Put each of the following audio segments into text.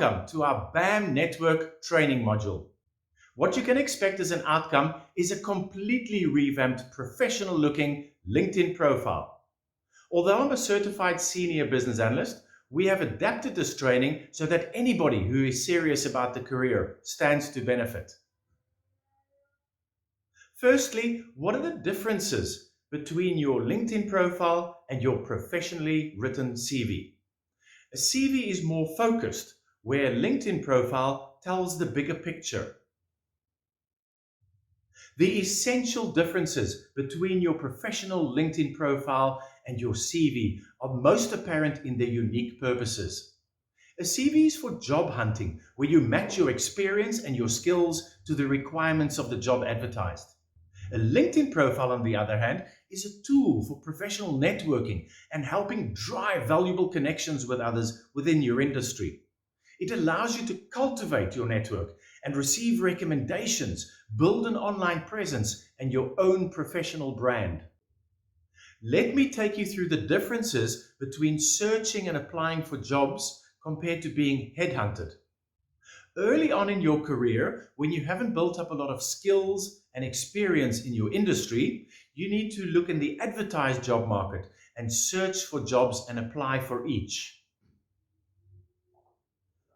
Welcome to our BAM Network training module. What you can expect as an outcome is a completely revamped, professional-looking LinkedIn profile. Although I'm a certified Senior Business Analyst, we have adapted this training so that anybody who is serious about the career stands to benefit. Firstly, what are the differences between your LinkedIn profile and your professionally written CV? A CV is more focused, where a LinkedIn profile tells the bigger picture. The essential differences between your professional LinkedIn profile and your CV are most apparent in their unique purposes. A CV is for job hunting, where you match your experience and your skills to the requirements of the job advertised. A LinkedIn profile, on the other hand, is a tool for professional networking and helping drive valuable connections with others within your industry. It allows you to cultivate your network and receive recommendations, build an online presence, and your own professional brand. Let me take you through the differences between searching and applying for jobs compared to being headhunted. Early on in your career, when you haven't built up a lot of skills and experience in your industry, you need to look in the advertised job market and search for jobs and apply for each.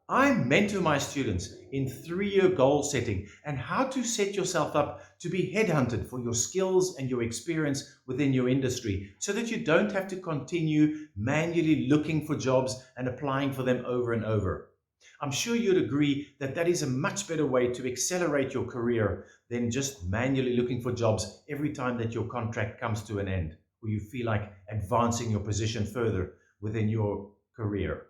I mentor my students in 3-year goal setting and how to set yourself up to be headhunted for your skills and your experience within your industry so that you don't have to continue manually looking for jobs and applying for them over and over. I'm sure you'd agree that that is a much better way to accelerate your career than just manually looking for jobs every time that your contract comes to an end, or you feel like advancing your position further within your career.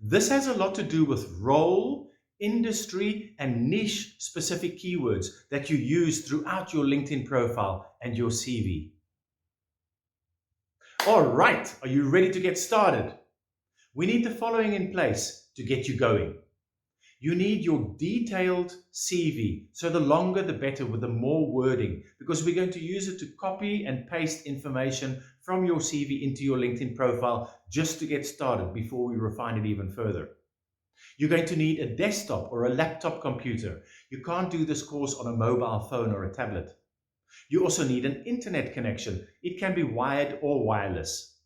This has a lot to do with role, industry, and niche specific keywords that you use throughout your LinkedIn profile and your CV. All right, are you ready to get started? We need the following in place to get you going. You need your detailed CV, so the longer the better with the more wording, because we're going to use it to copy and paste information from your CV into your LinkedIn profile just to get started before we refine it even further. You're going to need a desktop or a laptop computer. You can't do this course on a mobile phone or a tablet. You also need an internet connection. It can be wired or wireless.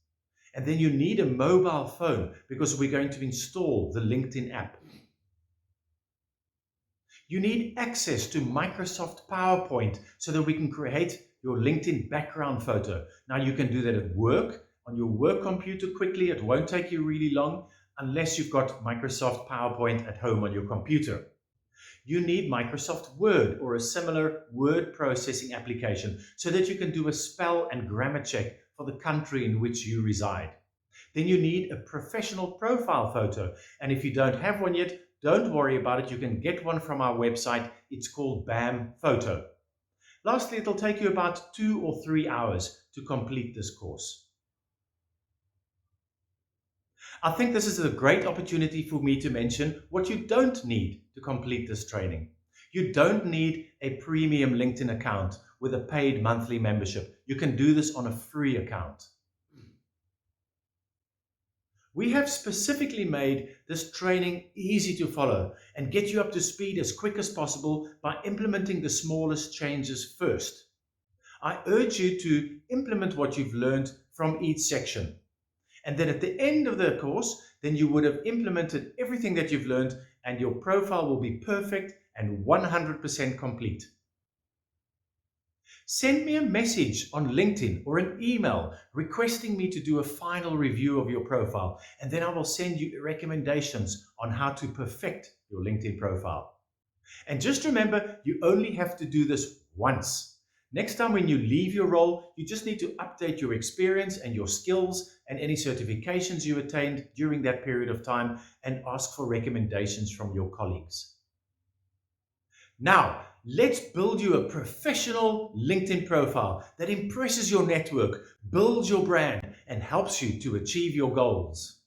And then you need a mobile phone because we're going to install the LinkedIn app. You need access to Microsoft PowerPoint so that we can create your LinkedIn background photo. Now you can do that at work, on your work computer quickly. It won't take you really long unless you've got Microsoft PowerPoint at home on your computer. You need Microsoft Word or a similar word processing application so that you can do a spell and grammar check for the country in which you reside. Then you need a professional profile photo, and if you don't have one yet, don't worry about it. You can get one from our website. It's called BAM Photo. Lastly, it'll take you about 2 or 3 hours to complete this course. I think this is a great opportunity for me to mention what you don't need to complete this training. You don't need a premium LinkedIn account with a paid monthly membership. You can do this on a free account. We have specifically made this training easy to follow and get you up to speed as quick as possible by implementing the smallest changes first. I urge you to implement what you've learned from each section. And then at the end of the course, then you would have implemented everything that you've learned and your profile will be perfect and 100% complete. Send me a message on LinkedIn or an email requesting me to do a final review of your profile, and then I will send you recommendations on how to perfect your LinkedIn profile. And just remember, you only have to do this once. Next time when you leave your role, you just need to update your experience and your skills and any certifications you attained during that period of time and ask for recommendations from your colleagues. Now, let's build you a professional LinkedIn profile that impresses your network, builds your brand, and helps you to achieve your goals.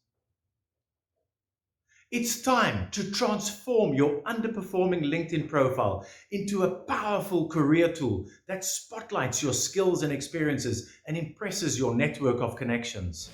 It's time to transform your underperforming LinkedIn profile into a powerful career tool that spotlights your skills and experiences and impresses your network of connections.